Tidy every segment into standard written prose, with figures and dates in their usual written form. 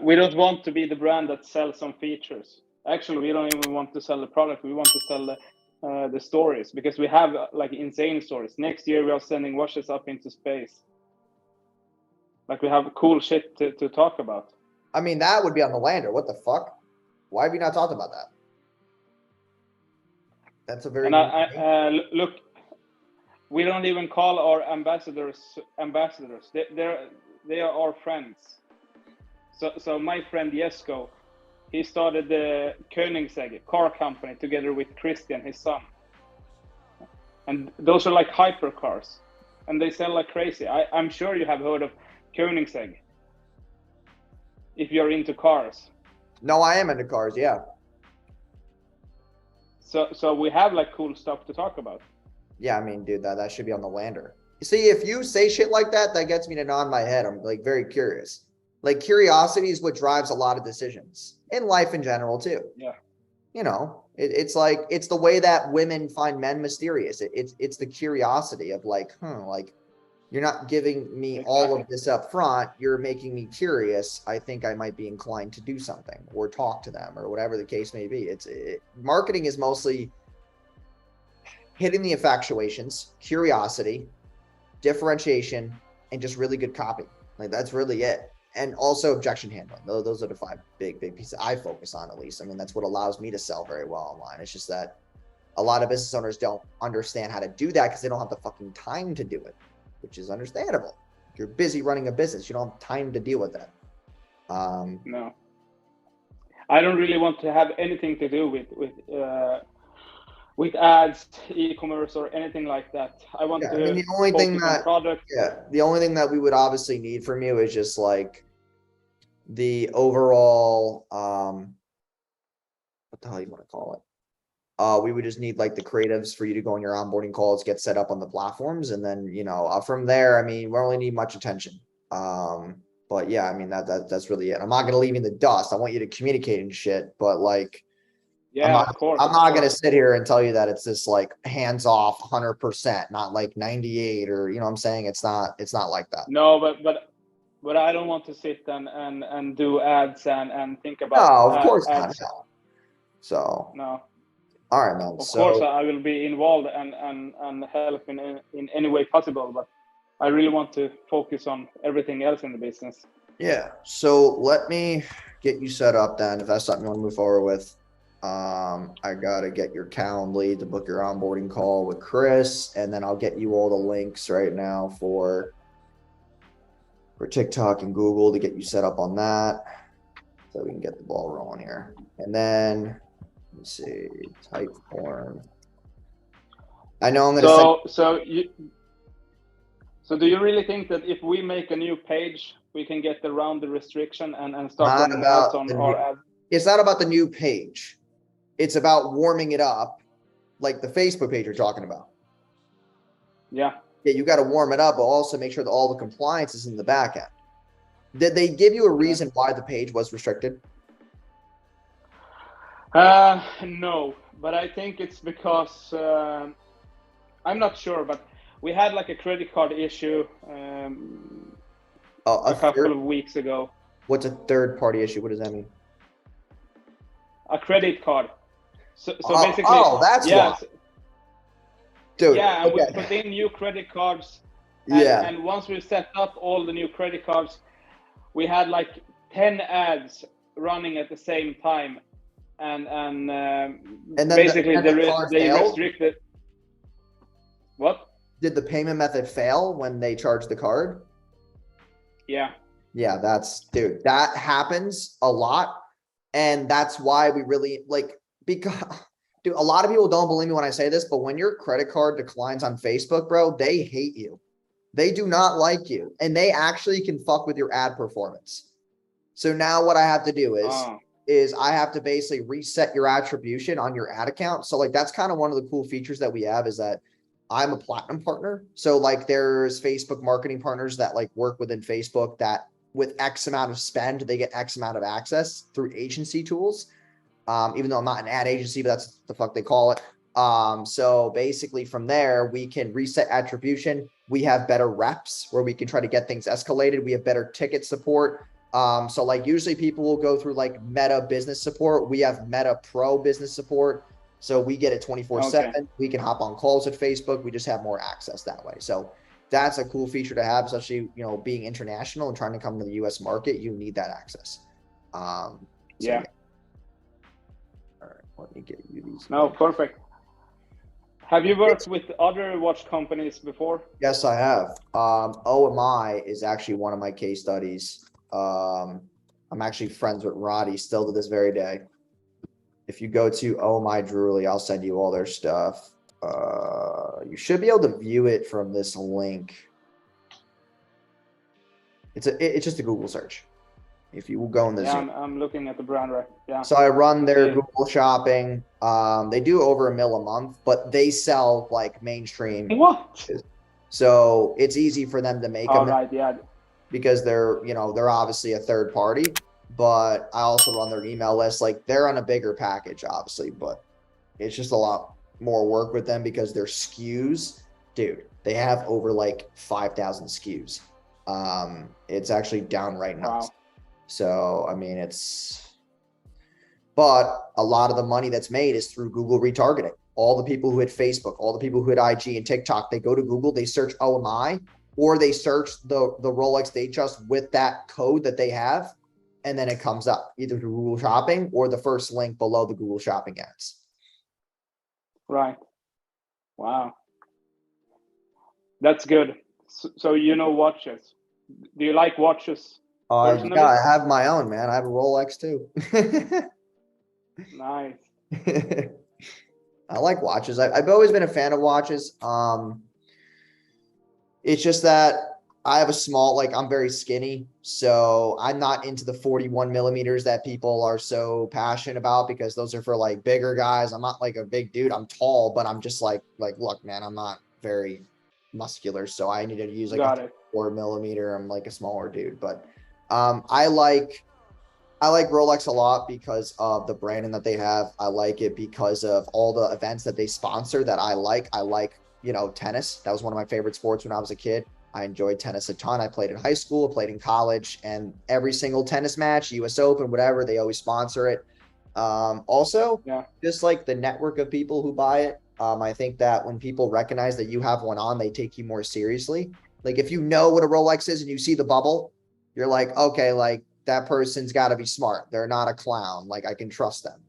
we don't want to be the brand that sells some features. Actually, we don't even want to sell the product. We want to sell the stories, because we have like insane stories. Next year, we are sending watches up into space. Like, we have cool shit to talk about. I mean, that would be on the lander. What the fuck? Why have you not talked about that? That's a very. And look, we don't even call our ambassadors. They are our friends. So my friend Jesko, he started the Koenigsegg car company together with Christian, his son. And those are like hypercars, and they sell like crazy. I'm sure you have heard of Koenigsegg, if you're into cars. No, I am into cars, yeah. So we have like cool stuff to talk about. Yeah, I mean, dude, that should be on the lander. See, if you say shit like that, that gets me to nod my head. I'm like very curious. Like, curiosity is what drives a lot of decisions in life in general too. Yeah. You know, it's like, it's the way that women find men mysterious. It's the curiosity of like, like, you're not giving me all of this up front. You're making me curious. I think I might be inclined to do something or talk to them or whatever the case may be. Marketing is mostly hitting the infatuations, curiosity, differentiation, and just really good copy. Like, that's really it. And also objection handling. Those are the 5 big pieces I focus on, at least. I mean, that's what allows me to sell very well online. It's just that a lot of business owners don't understand how to do that because they don't have the fucking time to do it, which is understandable. If you're busy running a business, you don't have time to deal with that. No, I don't really want to have anything to do with ads, e-commerce, or anything like that. I want to. I mean, the only thing that product. Yeah, the only thing that we would obviously need from you is just like the overall what the hell you want to call it. We would just need like the creatives for you to go on your onboarding calls, get set up on the platforms, and then from there, I mean, we only need much attention. But yeah, I mean that's really it. I'm not gonna leave you in the dust. I want you to communicate and shit, but like, yeah, of course. I'm not gonna sit here and tell you that it's this like hands off 100%, not like 98 or what I'm saying. It's not like that. No, but I don't want to sit and do ads and think about. No, of course not. No. So no. All right, man. Of course, I will be involved and help in any way possible, but I really want to focus on everything else in the business. Yeah. So let me get you set up then. If that's something you want to move forward with, I gotta get your Calendly to book your onboarding call with Chris, and then I'll get you all the links right now for TikTok and Google to get you set up on that, so we can get the ball rolling here. And then let's see, type form. I know I'm gonna. So do you really think that if we make a new page, we can get around the restriction and start running ads on our ads? It's not about the new page. It's about warming it up, like the Facebook page you're talking about. Yeah. Yeah, you got to warm it up, but also make sure that all the compliance is in the back end. Did they give you a reason why the page was restricted? No, but I think it's because I'm not sure, but we had like a credit card issue a couple of weeks ago. What's a third-party issue? What does that mean? A credit card. So basically, that's why. Dude, yeah, and we put in new credit cards. And once we set up all the new credit cards, we had like 10 ads running at the same time, and then basically they restricted. What? Did the payment method fail when they charged the card? Yeah. Yeah, dude, that happens a lot. And that's why we really because dude, a lot of people don't believe me when I say this, but when your credit card declines on Facebook, bro, they hate you. They do not like you, and they actually can fuck with your ad performance. So now what I have to do is I have to basically reset your attribution on your ad account. So like, that's kind of one of the cool features that we have, is that I'm a platinum partner. So like, there's Facebook marketing partners that like work within Facebook that with X amount of spend, they get X amount of access through agency tools. Even though I'm not an ad agency, but that's the fuck they call it. So basically from there, we can reset attribution. We have better reps where we can try to get things escalated. We have better ticket support. So like usually people will go through like Meta business support. We have Meta Pro business support. So we get it 24/7. Okay. We can hop on calls with Facebook. We just have more access that way. So that's a cool feature to have, especially, you know, being international and trying to come to the US market, you need that access. So Yeah. yeah. All right, let me get you these. No, perfect. Have you worked with other watch companies before? Yes, I have. OMI is actually one of my case studies. I'm actually friends with Roddy still to this very day. If you go to OMI Drooly, I'll send you all their stuff. You should be able to view it from this link. It's just a Google search. If you will go in the Yeah, Zoom. I'm looking at the brand right. Yeah. So I run can their see it. Google shopping. They do over $1 million a month, but they sell like mainstream. What? So it's easy for them to make All them right. Yeah. because they're, you know, they're obviously a third party, but I also run their email list. Like they're on a bigger package, obviously, but it's just a lot more work with them because their SKUs, dude, they have over like 5,000 SKUs. It's actually downright nuts. Wow. So, I mean, but a lot of the money that's made is through Google retargeting. All the people who hit Facebook, all the people who hit IG and TikTok, they go to Google, they search OMI, or they search the Rolex Datejust with that code that they have, and then it comes up either through Google Shopping or the first link below the Google Shopping ads. Right. Wow. That's good. So you know watches. Do you like watches Yeah, personally? I have my own, man. I have a Rolex too. Nice. I like watches. I've always been a fan of watches. It's just that I have a small, like I'm very skinny, so I'm not into the 41 millimeters that people are so passionate about because those are for like bigger guys. I'm not like a big dude. I'm tall, but I'm just like, look, man, I'm not very muscular, so I need to use like Got a it. 4 millimeter. I'm like a smaller dude, but I like Rolex a lot because of the branding that they have. I like it because of all the events that they sponsor that I like. I like, you know, tennis. That was one of my favorite sports when I was a kid. I enjoyed tennis a ton. I played in high school, played in college, and every single tennis match, US Open, whatever, they always sponsor it. Also, Yeah. just like the network of people who buy it. I think that when people recognize that you have one on, they take you more seriously. Like if you know what a Rolex is and you see the bubble, you're like, okay, like that person's got to be smart. They're not a clown. Like I can trust them.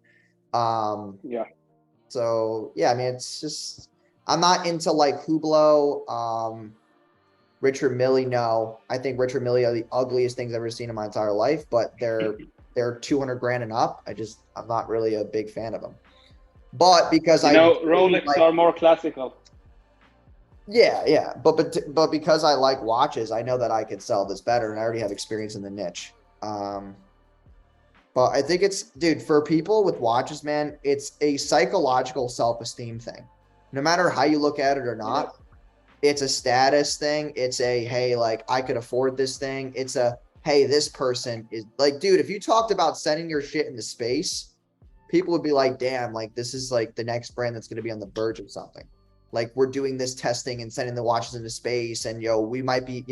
Yeah. So yeah, I mean, it's just, I'm not into like Hublot, Richard Mille. No, I think Richard Mille are the ugliest things I've ever seen in my entire life, but they're 200 grand and up. I'm not really a big fan of them, but because You I know, do Rolex like, are more classical. yeah, but because I like watches, I know that I could sell this better, and I already have experience in the niche. But I think it's, dude, for people with watches, man, it's a psychological self-esteem thing. No matter how you look at it or Yes. not, it's a status thing. It's a, hey, like I could afford this thing. It's a, hey, this person is like, dude, if you talked about sending your shit into space, people would be like, damn, like this is like the next brand that's going to be on the verge of something. Like we're doing this testing and sending the watches into space, and we might be,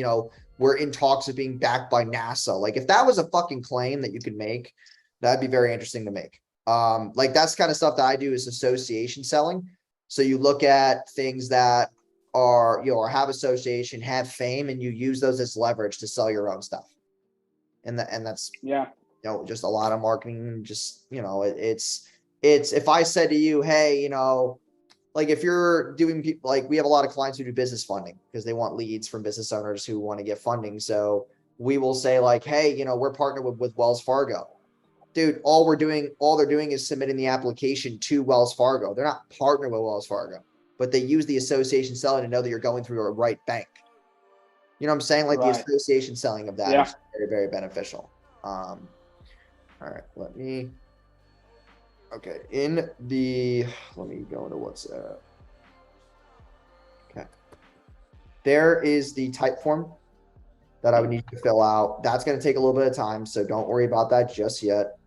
we're in talks of being backed by NASA. Like if that was a fucking claim that you could make, that'd be very interesting to make. Like that's kind of stuff that I do is association selling. So you look at things that are, or have association, have fame, and you use those as leverage to sell your own stuff. And that's, Yeah. just a lot of marketing. Just, it's if I said to you, hey, like if you're doing people, like we have a lot of clients who do business funding because they want leads from business owners who want to get funding. So we will say like, hey, we're partnered with Wells Fargo. Dude, all they're doing is submitting the application to Wells Fargo. They're not partnered with Wells Fargo, but they use the association selling to know that you're going through a right bank. You know what I'm saying? Like the Right. association selling of that Yeah. is very, very beneficial. All right, let me go into WhatsApp. Okay. There is the type form that I would need to fill out. That's going to take a little bit of time, so don't worry about that just yet.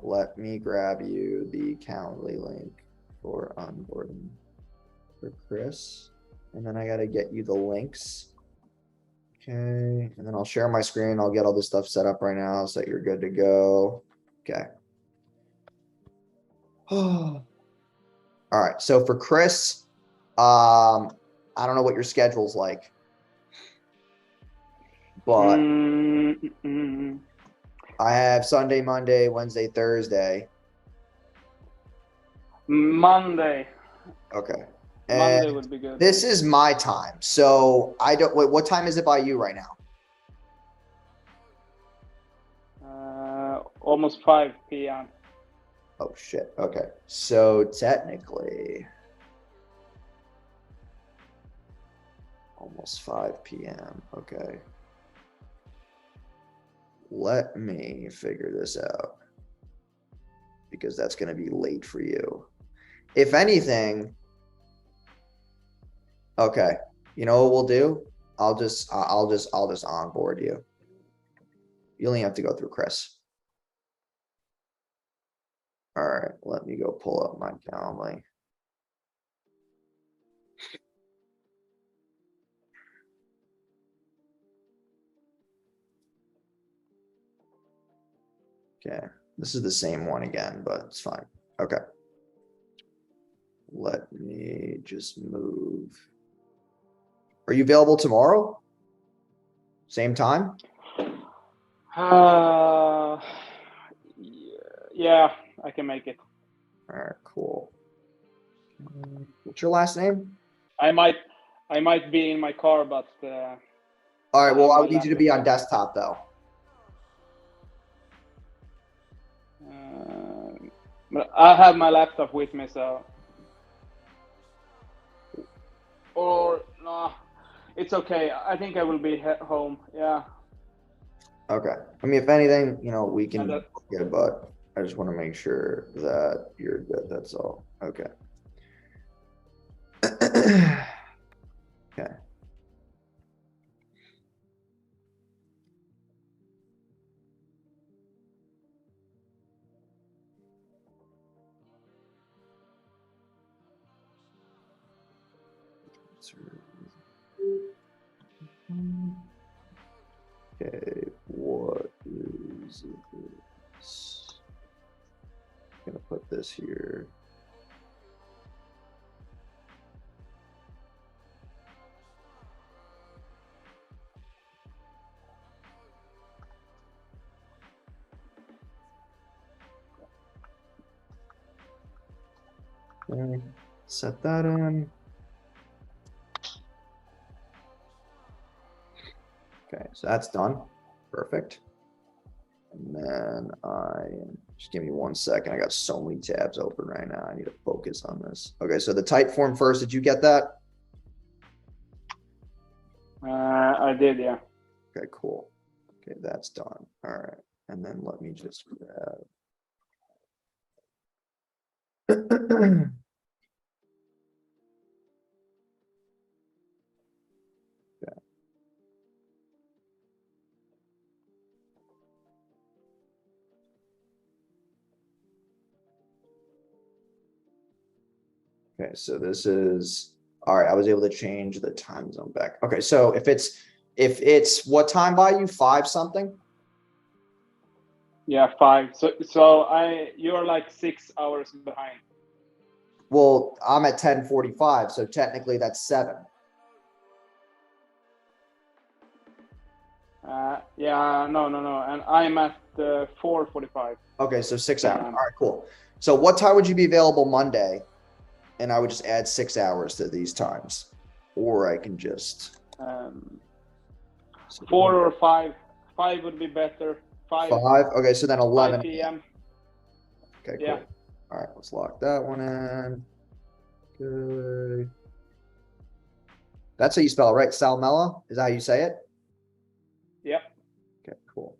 Let me grab you the Calendly link for onboarding for Chris, and then I got to get you the links. Okay, and then I'll share my screen. I'll get all this stuff set up right now so that you're good to go. Okay. All right, so for Chris, I don't know what your schedule's like, but I have Sunday, Monday, Wednesday, Thursday. Monday. Okay. Monday And would be good. this is my time. So I don't wait, what time is it by you right now? Almost 5 p.m. Oh shit. Okay. So technically almost 5 p.m. Okay. Let me figure this out because that's going to be late for you. If anything, okay. You know what we'll do? I'll just onboard you. You only have to go through Chris. All right, let me go pull up my Calendly. Okay, this is the same one again, but it's fine. Okay. Let me just move. Are you available tomorrow? Same time? Yeah, I can make it. All right, cool. What's your last name? I might be in my car, but all right, well, I would need you to laptop be on here. desktop though. But I have my laptop with me, so. Or no, it's okay. I think I will be home. Yeah. Okay. I mean, if anything, you know, we can And get, but I just want to make sure that you're good. That's all. Okay. Okay. Okay, what is this? I'm gonna put this here. Okay, set that in. Okay, so that's done. Perfect. And then just give me 1 second. I got so many tabs open right now. I need to focus on this. Okay, so the type form first. Did you get that? I did, yeah. Okay, cool. Okay, that's done. All right. And then let me just grab. Okay, so this is, all right, I was able to change the time zone back. Okay, so if it's what time by you? 5 something? Yeah, 5. So you're like 6 hours behind. Well, I'm at 10:45, so technically that's 7. Yeah, no, and I'm at 4:45. Okay, so 6 hours. All p.m. right, cool. So what time would you be available Monday? And I would just add 6 hours to these times. Or I can just 4 or 5. 5 would be better. 5. 5. Okay, so then 11 p.m. Okay, cool. Yeah. All right, let's lock that one in. Good. That's how you spell it, right? Salmela? Is that how you say it? Yep. Okay, cool.